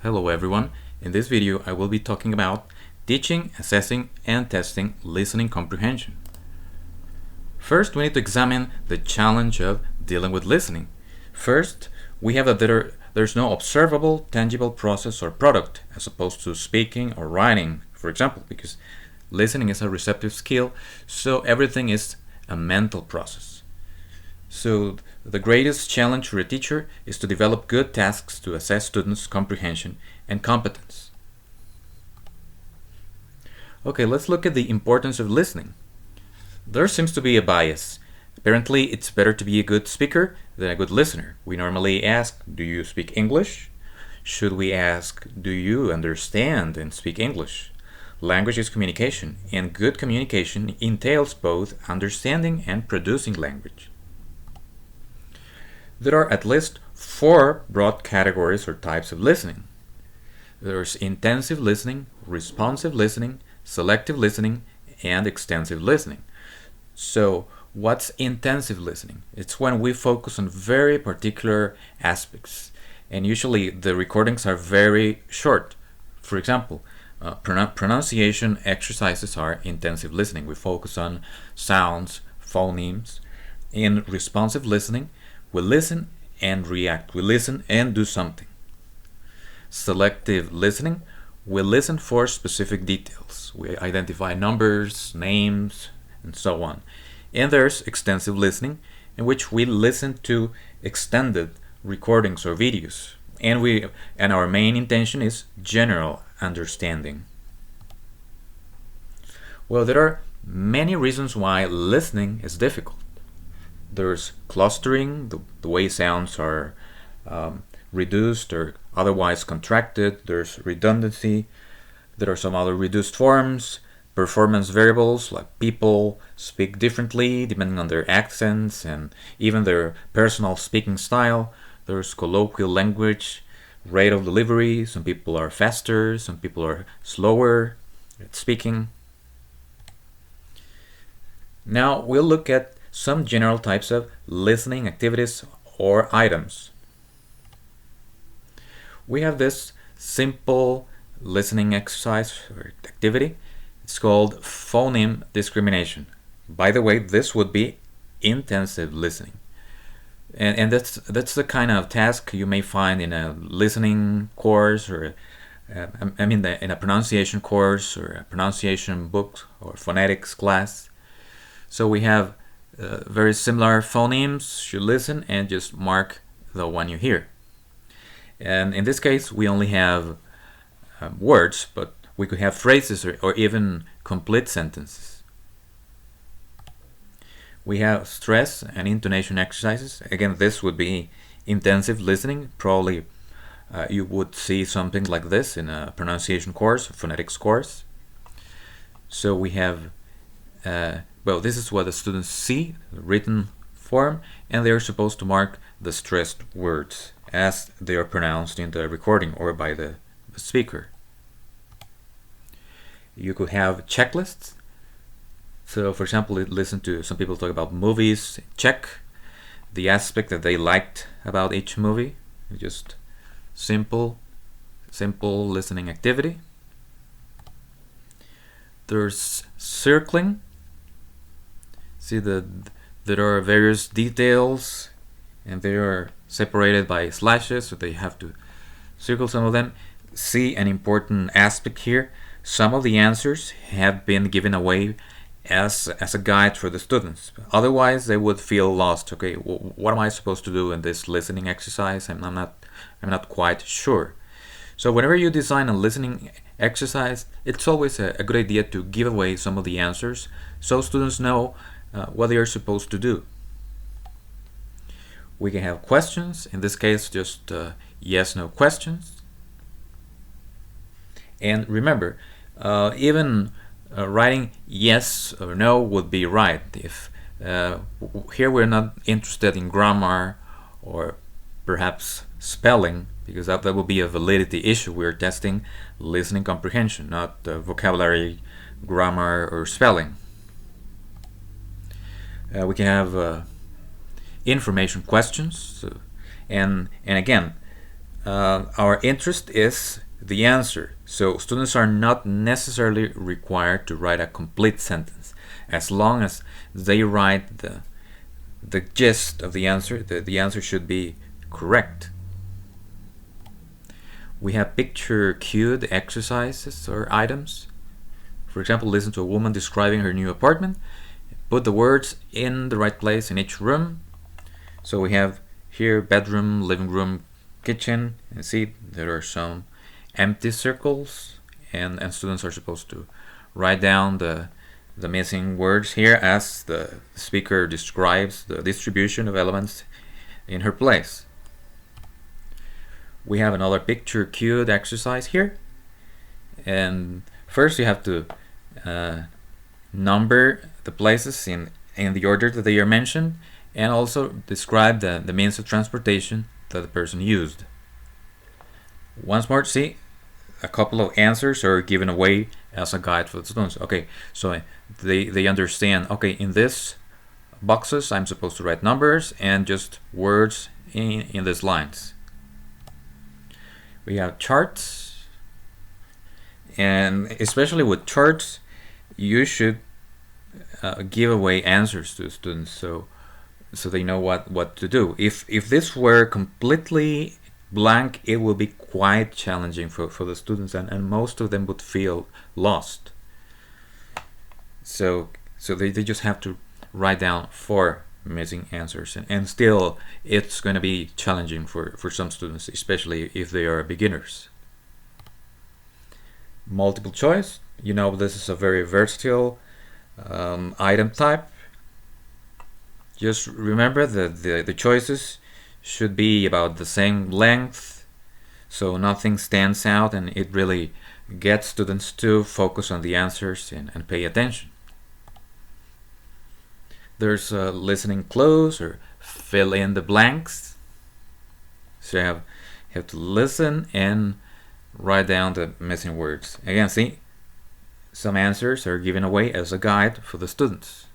Hello everyone. In this video I will be talking about teaching, assessing, and testing listening comprehension. First, we need to examine the challenge of dealing with listening. First, we have that there's no observable, tangible process or product as opposed to speaking or writing, for example, because listening is a receptive skill, so everything is a mental process. So the greatest challenge for a teacher is to develop good tasks to assess students' comprehension and competence. Okay, let's look at the importance of listening. There seems to be a bias. Apparently, it's better to be a good speaker than a good listener. We normally ask, do you speak English? Should we ask, do you understand and speak English? Language is communication, and good communication entails both understanding and producing language. There are at least 4 broad categories or types of listening. There's intensive listening, responsive listening, selective listening, and extensive listening. So, what's intensive listening? It's when we focus on very particular aspects, and usually the recordings are very short. For example, pronunciation exercises are intensive listening. We focus on sounds, phonemes. In responsive listening, we listen and react. We listen and do something. Selective listening, we listen for specific details. We identify numbers, names, and so on. And there's extensive listening, in which we listen to extended recordings or videos. And our main intention is general understanding. Well, there are many reasons why listening is difficult. There's clustering, the way sounds are reduced or otherwise contracted. There's redundancy. There are some other reduced forms. Performance variables, like people speak differently depending on their accents and even their personal speaking style. There's colloquial language, rate of delivery. Some people are faster, some people are slower at speaking. Now we'll look at some general types of listening activities or items. We have this simple listening exercise or activity. It's called phoneme discrimination. By the way, this would be intensive listening. And that's the kind of task you may find in a listening course or in a pronunciation course or a pronunciation book or phonetics class. So we have very similar phonemes. You listen and just mark the one you hear. And in this case, we only have words, but we could have phrases or even complete sentences. We have stress and intonation exercises. Again, this would be intensive listening. Probably you would see something like this in a pronunciation course, a phonetics course. So we have this is what the students see, the written form, and they are supposed to mark the stressed words as they are pronounced in the recording or by the speaker. You could have checklists. So, for example, listen to some people talk about movies, check the aspect that they liked about each movie. Just simple listening activity. There's circling. See that there are various details and they are separated by slashes, so they have to circle some of them. See an important aspect here. Some of the answers have been given away as a guide for the students. Otherwise, they would feel lost. Okay, what am I supposed to do in this listening exercise? I'm not quite sure. So whenever you design a listening exercise, it's always a good idea to give away some of the answers so students know what they are supposed to do. We can have questions. In this case, just yes/no questions. And remember, even writing yes or no would be right. If here we're not interested in grammar or perhaps spelling, because that would be a validity issue. We're testing listening comprehension, not vocabulary, grammar, or spelling. We can have information questions, and again, our interest is the answer. So students are not necessarily required to write a complete sentence. As long as they write the gist of the answer, the answer should be correct. We have picture cued exercises or items. For example, listen to a woman describing her new apartment. Put the words in the right place in each room. So we have here bedroom, living room, kitchen, and see there are some empty circles, and students are supposed to write down the missing words here as the speaker describes the distribution of elements in her place. We have another picture cued exercise here, and first you have to number the places in the order that they are mentioned, and also describe the means of transportation that the person used. Once more, see, a couple of answers are given away as a guide for the students. Okay, so they understand, okay, in this boxes I'm supposed to write numbers and just words in these lines. We have charts, and especially with charts, you should give away answers to students so they know what to do. If this were completely blank, it will be quite challenging for the students, and most of them would feel lost. So they just have to write down 4 missing answers, and still it's going to be challenging for some students, especially if they are beginners. Multiple choice, this is a very versatile item type. Just remember that the choices should be about the same length, so nothing stands out, and it really gets students to focus on the answers and pay attention. There's a listening close or fill in the blanks. So you have to listen and write down the missing words. Again, see, some answers are given away as a guide for the students.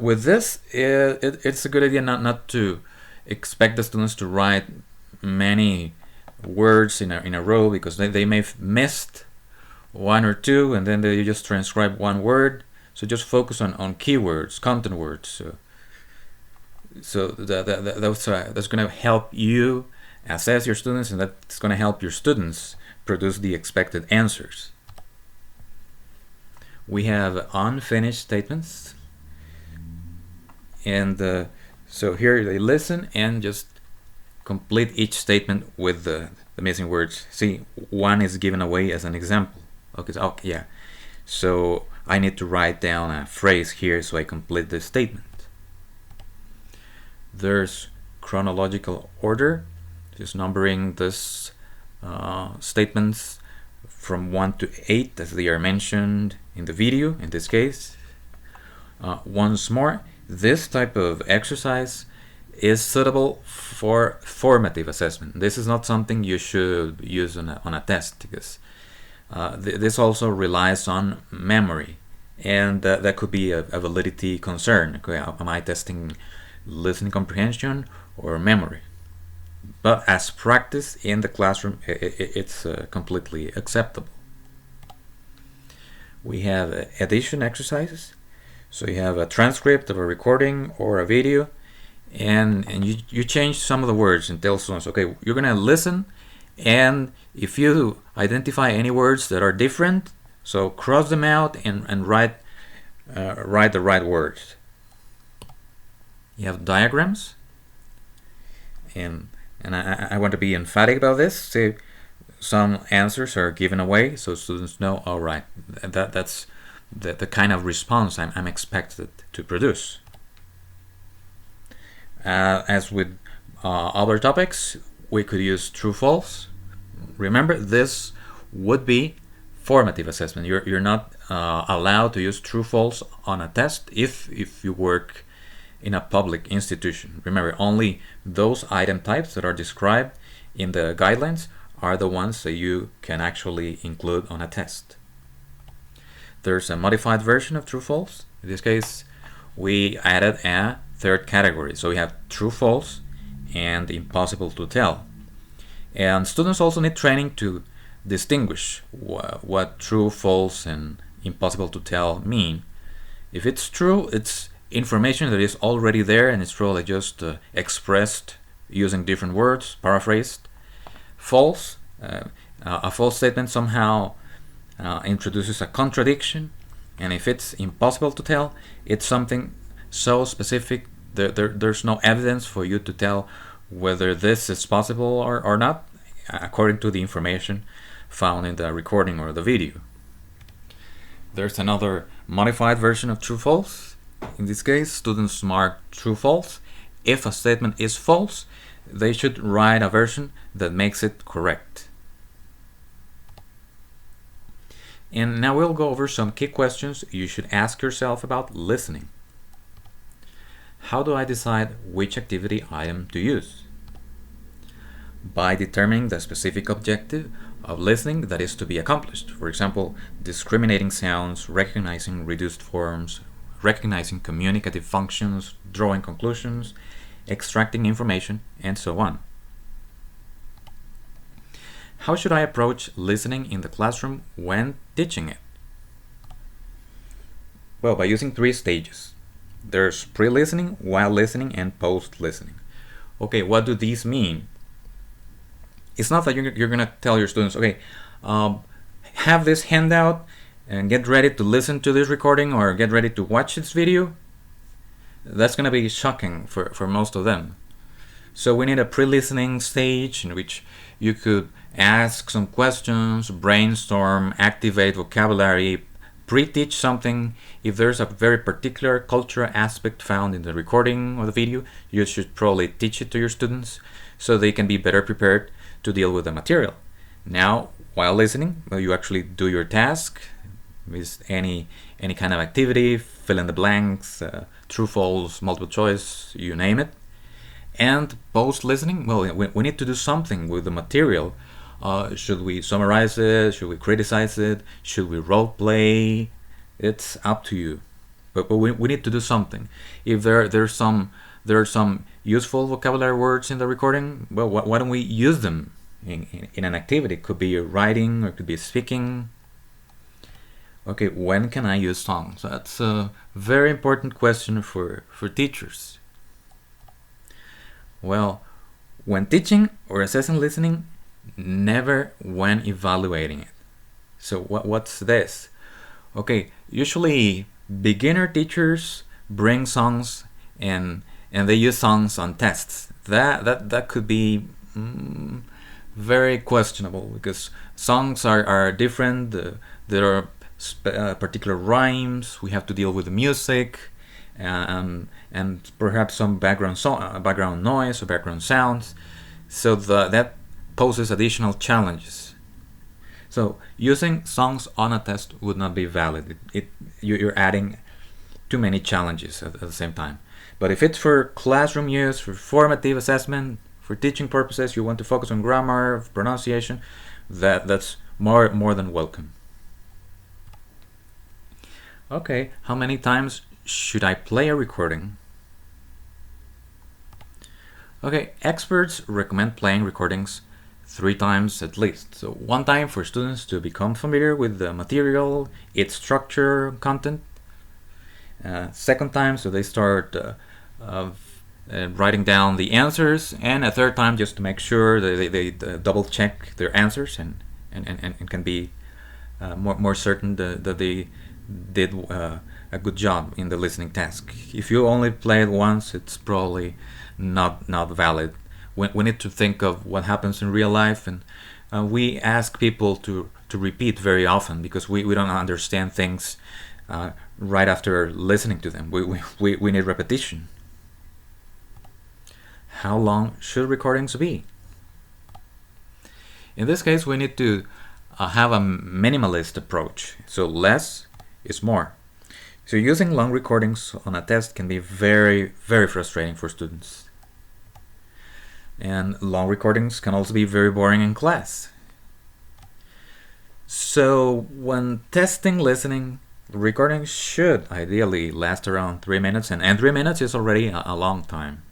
With this, it's a good idea not to expect the students to write many words in a row, because they may have missed 1 or 2, and then they just transcribe 1 word. So just focus on keywords, content words. So that's going to help you assess your students, and that's going to help your students produce the expected answers. We have unfinished statements, and so here they listen and just complete each statement with the missing words. See, 1 is given away as an example. Okay, yeah. So I need to write down a phrase here so I complete the statement. There's chronological order, just numbering this statements from 1 to 8 as they are mentioned in the video, in this case. Once more, this type of exercise is suitable for formative assessment. This is not something you should use on a test, because this also relies on memory, and that could be a validity concern. Okay, am I testing listening comprehension or memory? But as practice in the classroom, it's completely acceptable. We have addition exercises. So you have a transcript of a recording or a video, and you change some of the words and tell students, okay, you're going to listen, and if you identify any words that are different, so cross them out and write the right words. You have diagrams, and I want to be emphatic about this. So some answers are given away, so students know, all right, that's the kind of response I'm expected to produce. As with other topics, we could use true-false. Remember, this would be formative assessment. You're not allowed to use true-false on a test if you work in a public institution. Remember, only those item types that are described in the guidelines are the ones that you can actually include on a test. There's a modified version of true-false. In this case, we added a 3rd category. So we have true-false and impossible to tell. And students also need training to distinguish what true, false, and impossible to tell mean. If it's true, it's information that is already there and it's probably just expressed using different words, paraphrased. False, a false statement somehow introduces a contradiction, and if it's impossible to tell, it's something so specific there's no evidence for you to tell whether this is possible or not, according to the information found in the recording or the video. There's another modified version of true-false. In this case, students mark true-false. If a statement is false, they should write a version that makes it correct. And now we'll go over some key questions you should ask yourself about listening. How do I decide which activity item to use? By determining the specific objective of listening that is to be accomplished. For example, discriminating sounds, recognizing reduced forms, recognizing communicative functions, drawing conclusions, extracting information, and so on. How should I approach listening in the classroom when teaching it? Well, by using 3 stages. There's pre-listening, while listening, and post-listening. Okay, what do these mean? It's not that you're going to tell your students, okay, have this handout and get ready to listen to this recording or get ready to watch this video. That's going to be shocking for most of them. So we need a pre-listening stage in which you could ask some questions, brainstorm, activate vocabulary, pre-teach something. If there's a very particular cultural aspect found in the recording or the video, you should probably teach it to your students so they can be better prepared to deal with the material. Now, while listening, you actually do your task with any kind of activity, fill in the blanks, true, false, multiple choice, you name it. And post-listening, well, we need to do something with the material. Should we summarize it? Should we criticize it? Should we role play? It's up to you. But we need to do something. If there are some useful vocabulary words in the recording, well, why don't we use them in an activity? It could be writing or it could be speaking. Okay, when can I use songs? That's a very important question for teachers. Well, when teaching or assessing listening, never when evaluating it. So what's this? Okay, usually beginner teachers bring songs and they use songs on tests. That could be very questionable because songs are different. There are particular rhymes. We have to deal with the music and perhaps some background noise or background sounds. So that poses additional challenges. So using songs on a test would not be valid. You're adding too many challenges at the same time. But if it's for classroom use, for formative assessment, for teaching purposes, you want to focus on grammar, pronunciation, that's more than welcome. Okay, how many times should I play a recording? Okay, experts recommend playing recordings 3 times at least. So 1 time for students to become familiar with the material, its structure, content. 2nd time, so they start writing down the answers, and a 3rd time just to make sure they double check their answers and can be more certain that they did a good job in the listening task. If you only play it once, it's probably not valid. We need to think of what happens in real life, and we ask people to repeat very often because we don't understand things right after listening to them. We need repetition. How long should recordings be? In this case, we need to have a minimalist approach. So less is more. So using long recordings on a test can be very, very frustrating for students. And long recordings can also be very boring in class. So when testing listening, recordings should ideally last around 3 minutes, and 3 minutes is already a long time.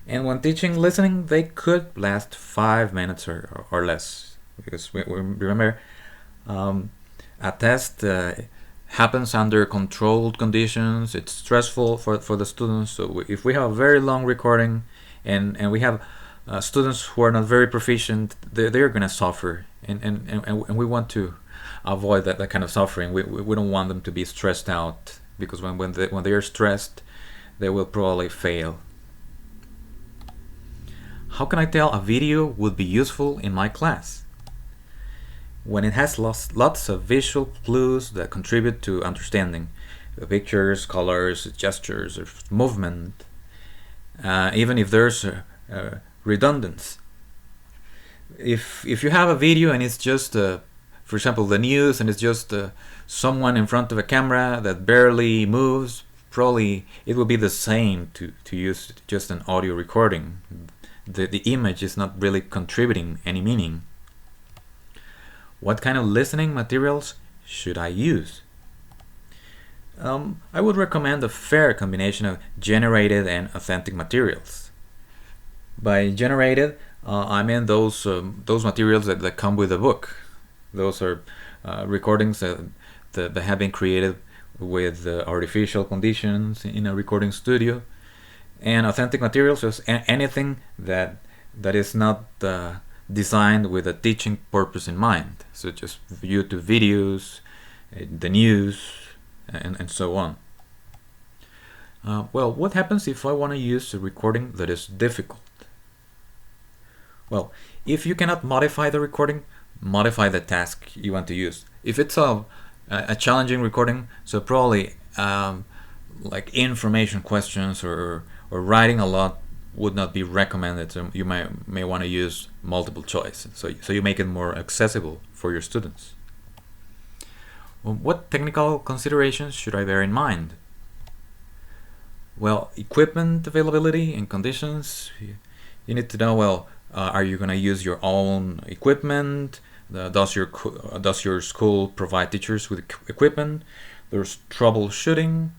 And when teaching listening, they could last 5 minutes or less. Because we remember, a test happens under controlled conditions. It's stressful for the students. So if we have a very long recording and we have students who are not very proficient, they're going to suffer. And we want to avoid that kind of suffering. We don't want them to be stressed out, because when they are stressed, they will probably fail. How can I tell a video would be useful in my class? When it has lots of visual clues that contribute to understanding, pictures, colors, gestures, or movement, even if there's redundance. If you have a video and it's just, for example, the news, and it's just someone in front of a camera that barely moves, probably it will be the same to use just an audio recording. The image is not really contributing any meaning. What kind of listening materials should I use? I would recommend a fair combination of generated and authentic materials. By generated, I mean those materials that come with a book. Those are recordings that have been created with artificial conditions in a recording studio. And authentic materials is anything that is not designed with a teaching purpose in mind, such as YouTube videos, the news, and so on. Well, what happens if I want to use a recording that is difficult? Well, if you cannot modify the recording, modify the task you want to use. If it's a challenging recording, so probably like information questions or writing a lot would not be recommended. So you may want to use multiple choice. So you make it more accessible for your students. Well, what technical considerations should I bear in mind? Well, equipment availability and conditions. You need to know, well, are you going to use your own equipment? Does your school provide teachers with equipment? There's troubleshooting.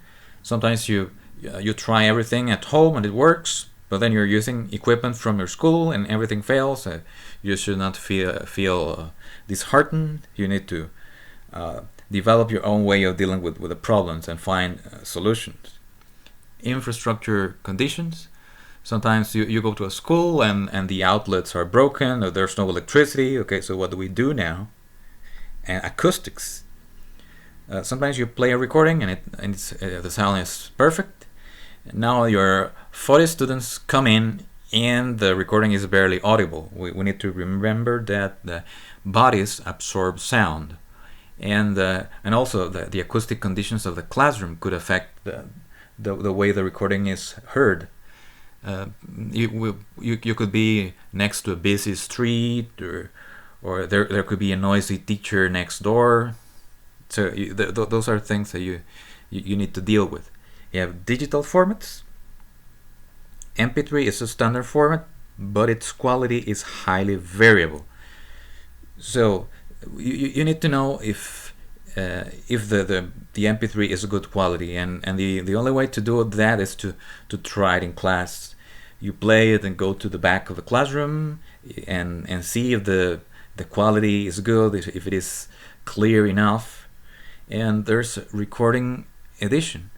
Sometimes you try everything at home and it works, but then you're using equipment from your school and everything fails. You should not feel disheartened. You need to develop your own way of dealing with the problems and find solutions. Infrastructure conditions. Sometimes you go to a school and the outlets are broken, or there's no electricity. Okay, so what do we do now? And acoustics. Sometimes you play a recording and the sound is perfect. Now your 40 students come in and the recording is barely audible. We need to remember that the bodies absorb sound, and also the acoustic conditions of the classroom could affect the way the recording is heard. You could be next to a busy street, or there could be a noisy teacher next door. So those are things that you need to deal with. You have digital formats. MP3 is a standard format, but its quality is highly variable. So you need to know if the MP3 is a good quality, and the only way to do that is to try it in class. You play it and go to the back of the classroom and see if the quality is good, if it is clear enough. And there's recording edition.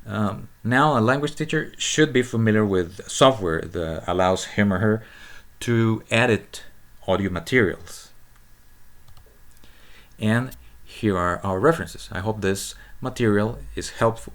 Now a language teacher should be familiar with software that allows him or her to edit audio materials. And here are our references. I hope this material is helpful.